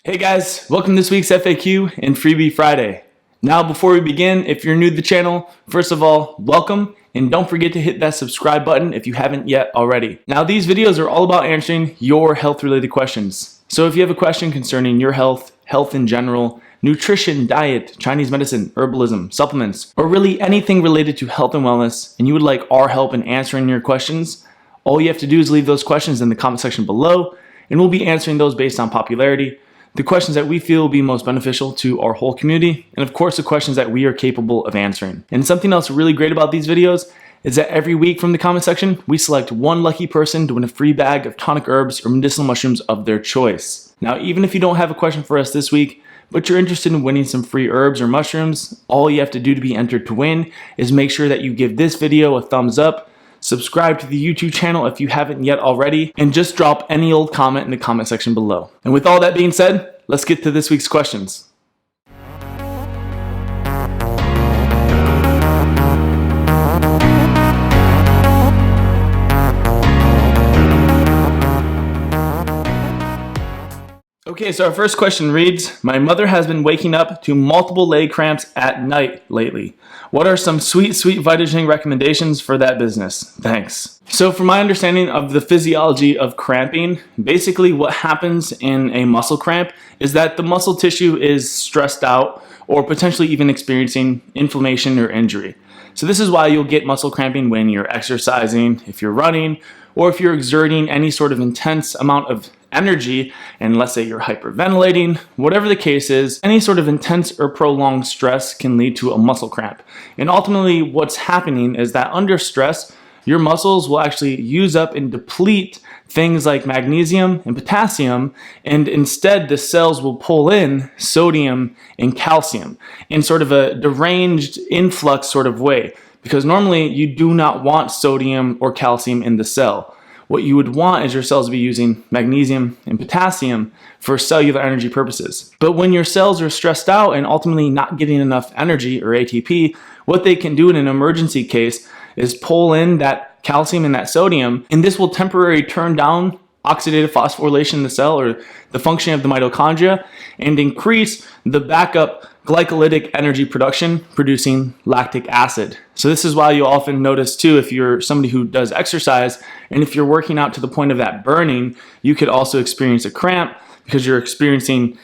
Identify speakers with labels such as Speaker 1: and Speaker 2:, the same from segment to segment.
Speaker 1: Hey guys, welcome to this week's FAQ and Freebie Friday. Now before we begin, if you're new to the channel, first of all, welcome, and don't forget to hit that subscribe button if you haven't yet already. Now these videos are all about answering your health related questions. So if you have a question concerning your health in general, nutrition, diet, Chinese medicine, herbalism, supplements, or really anything related to health and wellness, and you would like our help in answering your questions, all you have to do is leave those questions in the comment section below, and we'll be answering those based on popularity, the questions that we feel will be most beneficial to our whole community, and of course the questions that we are capable of answering. And something else really great about these videos is that every week from the comment section, we select one lucky person to win a free bag of tonic herbs or medicinal mushrooms of their choice. Now, even if you don't have a question for us this week, but you're interested in winning some free herbs or mushrooms, all you have to do to be entered to win is make sure that you give this video a thumbs up, subscribe to the YouTube channel if you haven't yet already, and just drop any old comment in the comment section below. And with all that being said, let's get to this week's questions. Okay, so our first question reads, my mother has been waking up to multiple leg cramps at night lately. What are some sweet VitaJing recommendations for that business? Thanks. So from my understanding of the physiology of cramping, basically what happens in a muscle cramp is that the muscle tissue is stressed out or potentially even experiencing inflammation or injury. So this is why you'll get muscle cramping when you're exercising, if you're running, or if you're exerting any sort of intense amount of energy, and let's say you're hyperventilating, whatever the case is, any sort of intense or prolonged stress can lead to a muscle cramp. And ultimately what's happening is that under stress, your muscles will actually use up and deplete things like magnesium and potassium, and instead the cells will pull in sodium and calcium in sort of a deranged influx sort of way, because normally you do not want sodium or calcium in the cell. What you would want is your cells to be using magnesium and potassium for cellular energy purposes. But when your cells are stressed out and ultimately not getting enough energy or ATP, what they can do in an emergency case is pull in that calcium and that sodium, and this will temporarily turn down oxidative phosphorylation in the cell, or the function of the mitochondria, and increase the backup glycolytic energy production, producing lactic acid. So this is why you'll often notice too, if you're somebody who does exercise and if you're working out to the point of that burning, you could also experience a cramp because you're experiencing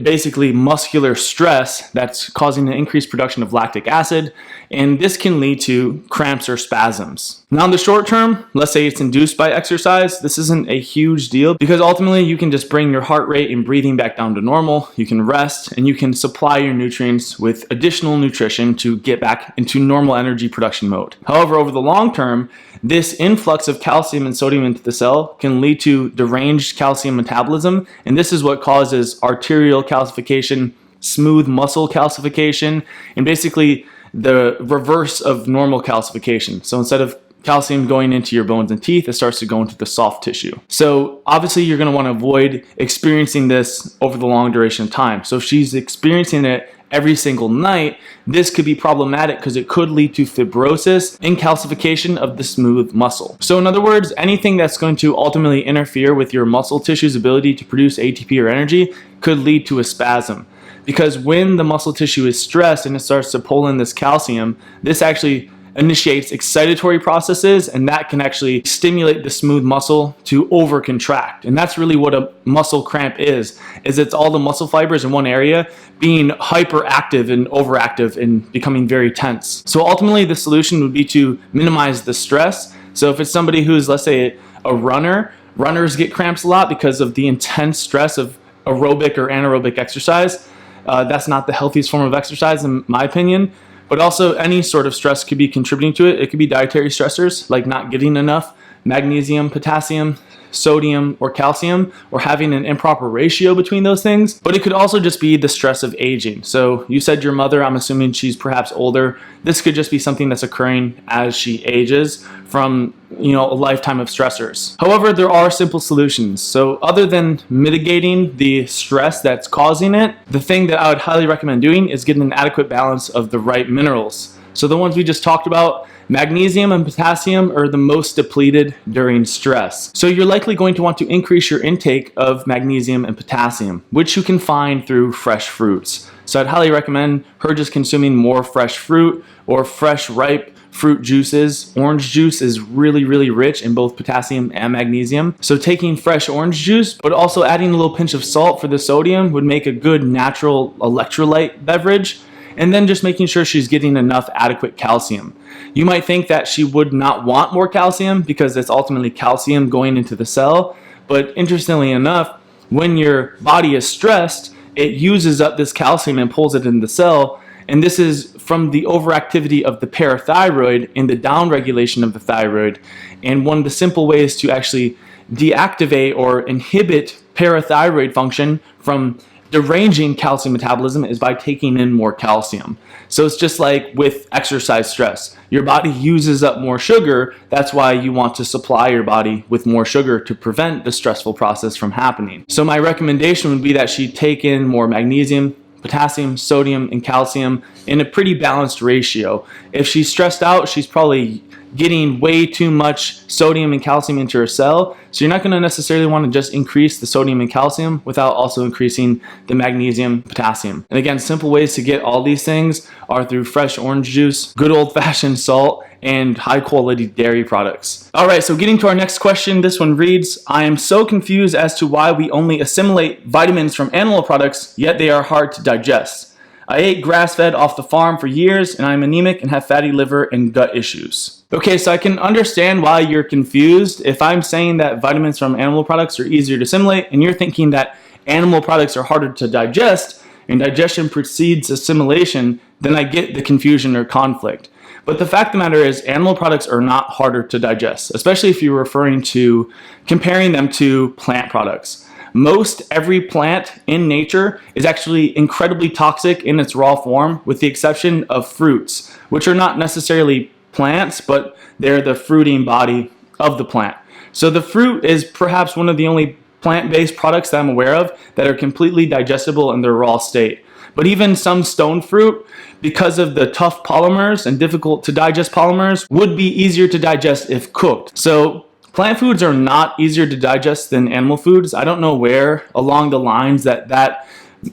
Speaker 1: basically muscular stress that's causing an increased production of lactic acid, and this can lead to cramps or spasms. Now in the short term, let's say it's induced by exercise, this isn't a huge deal because ultimately you can just bring your heart rate and breathing back down to normal, you can rest, and you can supply your nutrients with additional nutrition to get back into normal energy production mode. However, over the long term, this influx of calcium and sodium into the cell can lead to deranged calcium metabolism, and this is what causes arterial calcification, smooth muscle calcification, and basically the reverse of normal calcification. So instead of calcium going into your bones and teeth, it starts to go into the soft tissue. So obviously you're going to want to avoid experiencing this over the long duration of time. So if she's experiencing it every single night, this could be problematic because it could lead to fibrosis and calcification of the smooth muscle. So in other words, anything that's going to ultimately interfere with your muscle tissue's ability to produce ATP or energy could lead to a spasm. Because when the muscle tissue is stressed and it starts to pull in this calcium, this actually initiates excitatory processes, and that can actually stimulate the smooth muscle to over-contract. And that's really what a muscle cramp is it's all the muscle fibers in one area being hyperactive and overactive and becoming very tense. So ultimately the solution would be to minimize the stress. So if it's somebody who's, let's say, a runner, runners get cramps a lot because of the intense stress of aerobic or anaerobic exercise. That's not the healthiest form of exercise in my opinion. But also any sort of stress could be contributing to it. It could be dietary stressors like not getting enough magnesium, potassium, sodium, or calcium, or having an improper ratio between those things. But it could also just be the stress of aging. So you said your mother, I'm assuming she's perhaps older. This could just be something that's occurring as she ages from, a lifetime of stressors. However, there are simple solutions. So other than mitigating the stress that's causing it, the thing that I would highly recommend doing is getting an adequate balance of the right minerals. So the ones we just talked about, Magnesium and potassium are the most depleted during stress. So you're likely going to want to increase your intake of magnesium and potassium, which you can find through fresh fruits. So I'd highly recommend her just consuming more fresh fruit or fresh ripe fruit juices. Orange juice is really, really rich in both potassium and magnesium. So taking fresh orange juice, but also adding a little pinch of salt for the sodium would make a good natural electrolyte beverage. And then just making sure she's getting enough adequate calcium. You might think that she would not want more calcium because it's ultimately calcium going into the cell. But interestingly enough, when your body is stressed, it uses up this calcium and pulls it in the cell. And this is from the overactivity of the parathyroid and the downregulation of the thyroid. And one of the simple ways to actually deactivate or inhibit parathyroid function from deranging calcium metabolism is by taking in more calcium. So it's just like with exercise stress. Your body uses up more sugar. That's why you want to supply your body with more sugar to prevent the stressful process from happening. So my recommendation would be that she take in more magnesium, potassium, sodium, and calcium in a pretty balanced ratio. If she's stressed out, she's probably getting way too much sodium and calcium into her cell. So you're not going to necessarily want to just increase the sodium and calcium without also increasing the magnesium, potassium. And again, simple ways to get all these things are through fresh orange juice, good old-fashioned salt, and high-quality dairy products. All right, so getting to our next question, this one reads, I am so confused as to why we only assimilate vitamins from animal products, yet they are hard to digest. I ate grass-fed off the farm for years, and I'm anemic and have fatty liver and gut issues. Okay, so I can understand why you're confused. If I'm saying that vitamins from animal products are easier to assimilate, and you're thinking that animal products are harder to digest, and digestion precedes assimilation, then I get the confusion or conflict. But the fact of the matter is, animal products are not harder to digest, especially if you're referring to comparing them to plant products. Most every plant in nature is actually incredibly toxic in its raw form, with the exception of fruits, which are not necessarily plants, but they're the fruiting body of the plant. So the fruit is perhaps one of the only plant-based products that I'm aware of that are completely digestible in their raw state. But even some stone fruit, because of the tough polymers and difficult to digest polymers, would be easier to digest if cooked. So plant foods are not easier to digest than animal foods. I don't know where along the lines that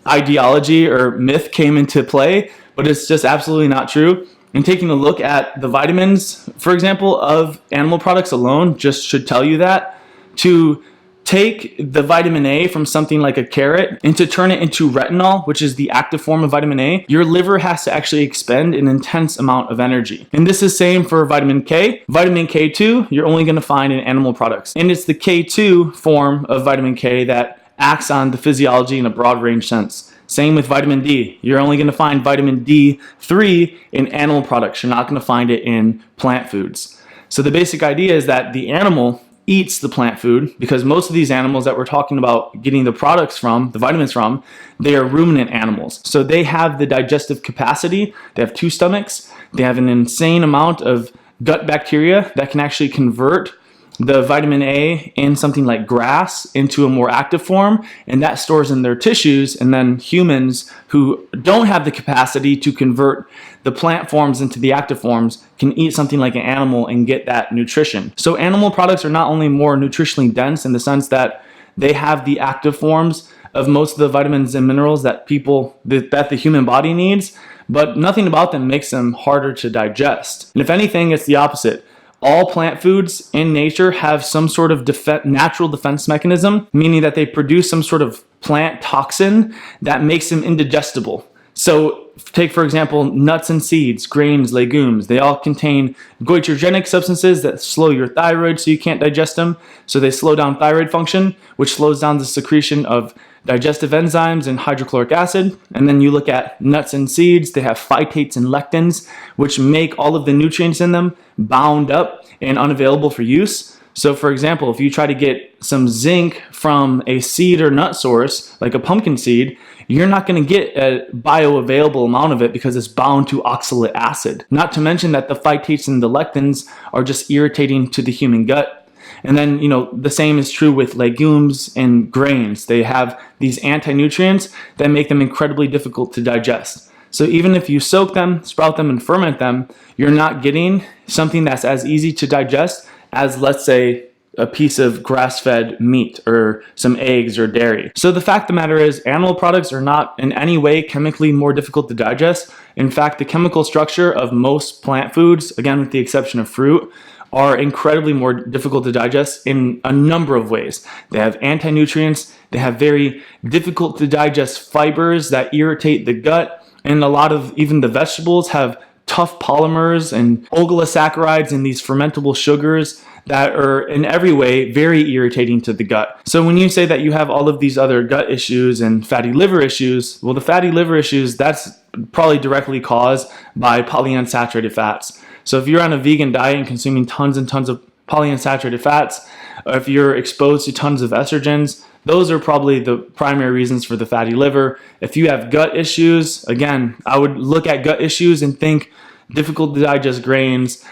Speaker 1: ideology or myth came into play, but it's just absolutely not true. And taking a look at the vitamins, for example, of animal products alone just should tell you that. To take the vitamin A from something like a carrot and to turn it into retinol, which is the active form of vitamin A, your liver has to actually expend an intense amount of energy. And this is same for vitamin K. Vitamin K2, you're only going to find in animal products. And it's the K2 form of vitamin K that acts on the physiology in a broad range sense. Same with vitamin D. You're only going to find vitamin D3 in animal products. You're not going to find it in plant foods. So the basic idea is that the animal eats the plant food, because most of these animals that we're talking about getting the products from, the vitamins from, they are ruminant animals. So they have the digestive capacity. They have 2 stomachs. They have an insane amount of gut bacteria that can actually convert the vitamin A in something like grass into a more active form, and that stores in their tissues. And then humans who don't have the capacity to convert the plant forms into the active forms can eat something like an animal and get that nutrition. So animal products are not only more nutritionally dense in the sense that they have the active forms of most of the vitamins and minerals that the human body needs, but nothing about them makes them harder to digest. And if anything, it's the opposite. All plant foods in nature have some sort of natural defense mechanism, meaning that they produce some sort of plant toxin that makes them indigestible. So take, for example, nuts and seeds, grains, legumes. They all contain goitrogenic substances that slow your thyroid so you can't digest them. So they slow down thyroid function, which slows down the secretion of digestive enzymes and hydrochloric acid. And then you look at nuts and seeds, they have phytates and lectins, which make all of the nutrients in them bound up and unavailable for use. So for example, if you try to get some zinc from a seed or nut source, like a pumpkin seed, you're not going to get a bioavailable amount of it because it's bound to oxalic acid. Not to mention that the phytates and the lectins are just irritating to the human gut. And then, the same is true with legumes and grains. They have these anti-nutrients that make them incredibly difficult to digest. So even if you soak them, sprout them, and ferment them, you're not getting something that's as easy to digest as, let's say, a piece of grass-fed meat or some eggs or dairy. So the fact of the matter is, animal products are not in any way chemically more difficult to digest. In fact, the chemical structure of most plant foods, again with the exception of fruit, are incredibly more difficult to digest in a number of ways. They have anti-nutrients, they have very difficult to digest fibers that irritate the gut, and a lot of even the vegetables have tough polymers and oligosaccharides and these fermentable sugars that are in every way very irritating to the gut. So when you say that you have all of these other gut issues and fatty liver issues, well, the fatty liver issues, that's probably directly caused by polyunsaturated fats. So if you're on a vegan diet and consuming tons and tons of polyunsaturated fats, or if you're exposed to tons of estrogens, those are probably the primary reasons for the fatty liver. If you have gut issues, again, I would look at gut issues and think difficult to digest grains,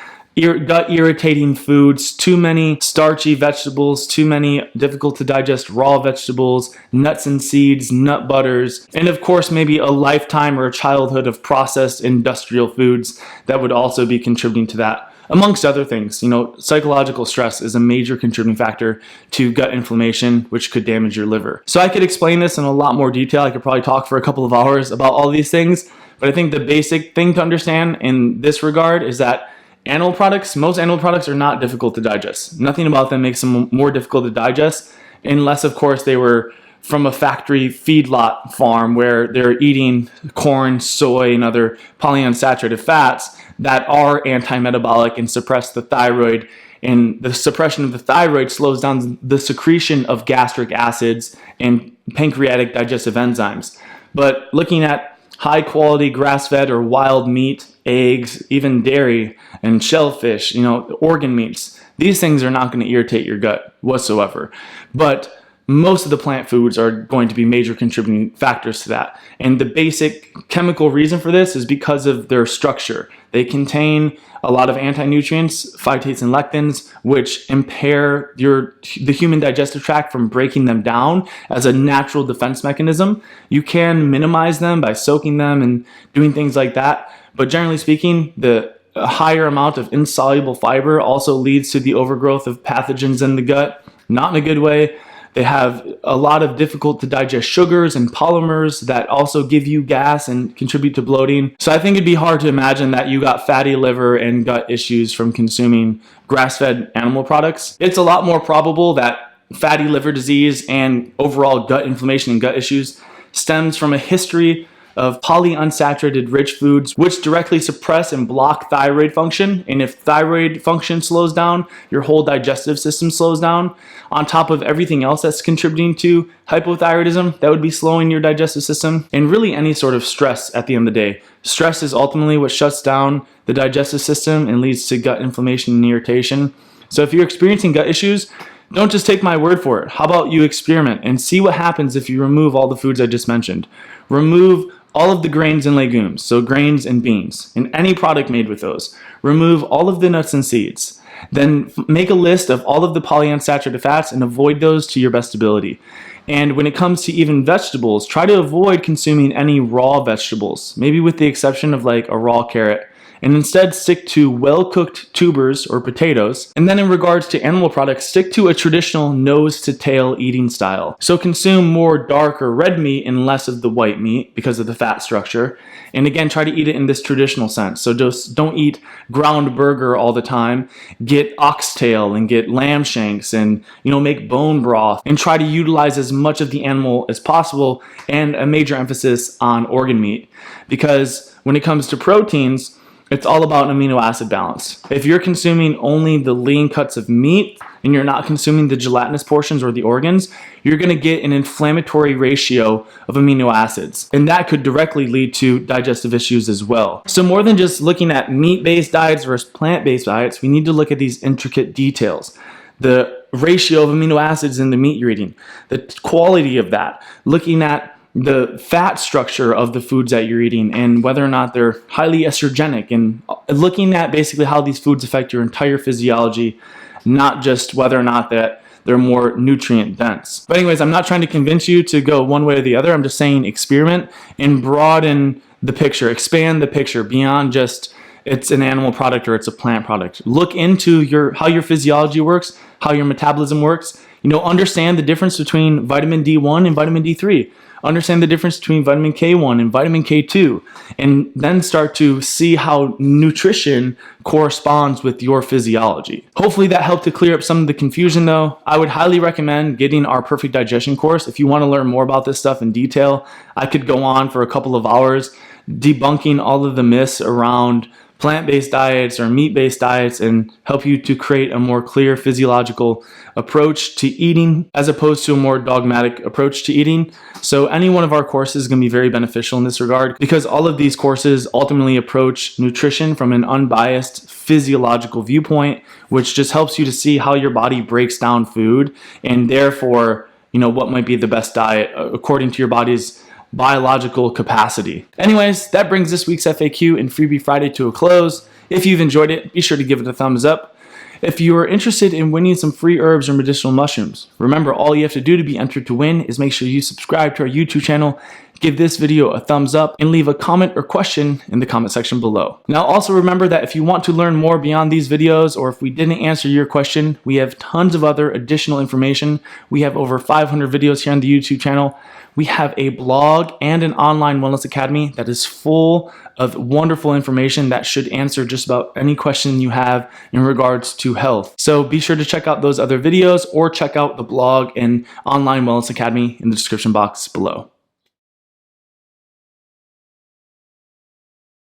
Speaker 1: gut irritating foods, too many starchy vegetables, too many difficult to digest raw vegetables, nuts and seeds, nut butters, and of course maybe a lifetime or a childhood of processed industrial foods that would also be contributing to that. Amongst other things, psychological stress is a major contributing factor to gut inflammation, which could damage your liver. So I could explain this in a lot more detail. I could probably talk for a couple of hours about all these things, but I think the basic thing to understand in this regard is that most animal products are not difficult to digest. Nothing about them makes them more difficult to digest, unless, of course, they were from a factory feedlot farm where they're eating corn, soy, and other polyunsaturated fats that are anti-metabolic and suppress the thyroid. And the suppression of the thyroid slows down the secretion of gastric acids and pancreatic digestive enzymes. But looking at high quality grass-fed or wild meat, eggs, even dairy and shellfish, organ meats, these things are not going to irritate your gut whatsoever. But most of the plant foods are going to be major contributing factors to that. And the basic chemical reason for this is because of their structure. They contain a lot of anti-nutrients, phytates and lectins, which impair the human digestive tract from breaking them down as a natural defense mechanism. You can minimize them by soaking them and doing things like that. But generally speaking, the higher amount of insoluble fiber also leads to the overgrowth of pathogens in the gut, not in a good way. They have a lot of difficult to digest sugars and polymers that also give you gas and contribute to bloating. So I think it'd be hard to imagine that you got fatty liver and gut issues from consuming grass-fed animal products. It's a lot more probable that fatty liver disease and overall gut inflammation and gut issues stems from a history of polyunsaturated rich foods, which directly suppress and block thyroid function. And if thyroid function slows down, your whole digestive system slows down. On top of everything else that's contributing to hypothyroidism, that would be slowing your digestive system. And really any sort of stress at the end of the day. Stress is ultimately what shuts down the digestive system and leads to gut inflammation and irritation. So if you're experiencing gut issues, don't just take my word for it. How about you experiment and see what happens if you remove all the foods I just mentioned. Remove all of the grains and legumes, so grains and beans, and any product made with those. Remove all of the nuts and seeds. Then make a list of all of the polyunsaturated fats and avoid those to your best ability. And when it comes to even vegetables, try to avoid consuming any raw vegetables, maybe with the exception of like a raw carrot. And instead stick to well-cooked tubers or potatoes. And then in regards to animal products, stick to a traditional nose-to-tail eating style. So consume more dark or red meat and less of the white meat because of the fat structure. And again, try to eat it in this traditional sense. So just don't eat ground burger all the time. Get oxtail and get lamb shanks and make bone broth and try to utilize as much of the animal as possible, and a major emphasis on organ meat. Because when it comes to proteins, it's all about an amino acid balance. If you're consuming only the lean cuts of meat and you're not consuming the gelatinous portions or the organs, you're going to get an inflammatory ratio of amino acids. And that could directly lead to digestive issues as well. So more than just looking at meat-based diets versus plant-based diets, we need to look at these intricate details. The ratio of amino acids in the meat you're eating, the quality of that, looking at the fat structure of the foods that you're eating and whether or not they're highly estrogenic, and looking at basically how these foods affect your entire physiology, not just whether or not that they're more nutrient dense. But anyways, I'm not trying to convince you to go one way or the other. I'm just saying experiment and broaden the picture, expand the picture beyond just it's an animal product or it's a plant product. Look into how your physiology works, how your metabolism works. Understand the difference between vitamin D1 and vitamin D3. Understand the difference between vitamin K1 and vitamin K2, and then start to see how nutrition corresponds with your physiology. Hopefully that helped to clear up some of the confusion though. I would highly recommend getting our Perfect Digestion course. If you want to learn more about this stuff in detail, I could go on for a couple of hours debunking all of the myths around plant-based diets or meat-based diets and help you to create a more clear physiological approach to eating as opposed to a more dogmatic approach to eating. So any one of our courses is going to be very beneficial in this regard because all of these courses ultimately approach nutrition from an unbiased physiological viewpoint, which just helps you to see how your body breaks down food and therefore, what might be the best diet according to your body's biological capacity. Anyways, that brings this week's FAQ and Freebie Friday to a close. If you've enjoyed it, be sure to give it a thumbs up. If you are interested in winning some free herbs or medicinal mushrooms, remember all you have to do to be entered to win is make sure you subscribe to our YouTube channel, give this video a thumbs up, and leave a comment or question in the comment section below. Now also remember that if you want to learn more beyond these videos, or if we didn't answer your question, we have tons of other additional information. We have over 500 videos here on the YouTube channel. We have a blog and an online wellness academy that is full of wonderful information that should answer just about any question you have in regards to health. So be sure to check out those other videos or check out the blog and online wellness academy in the description box below.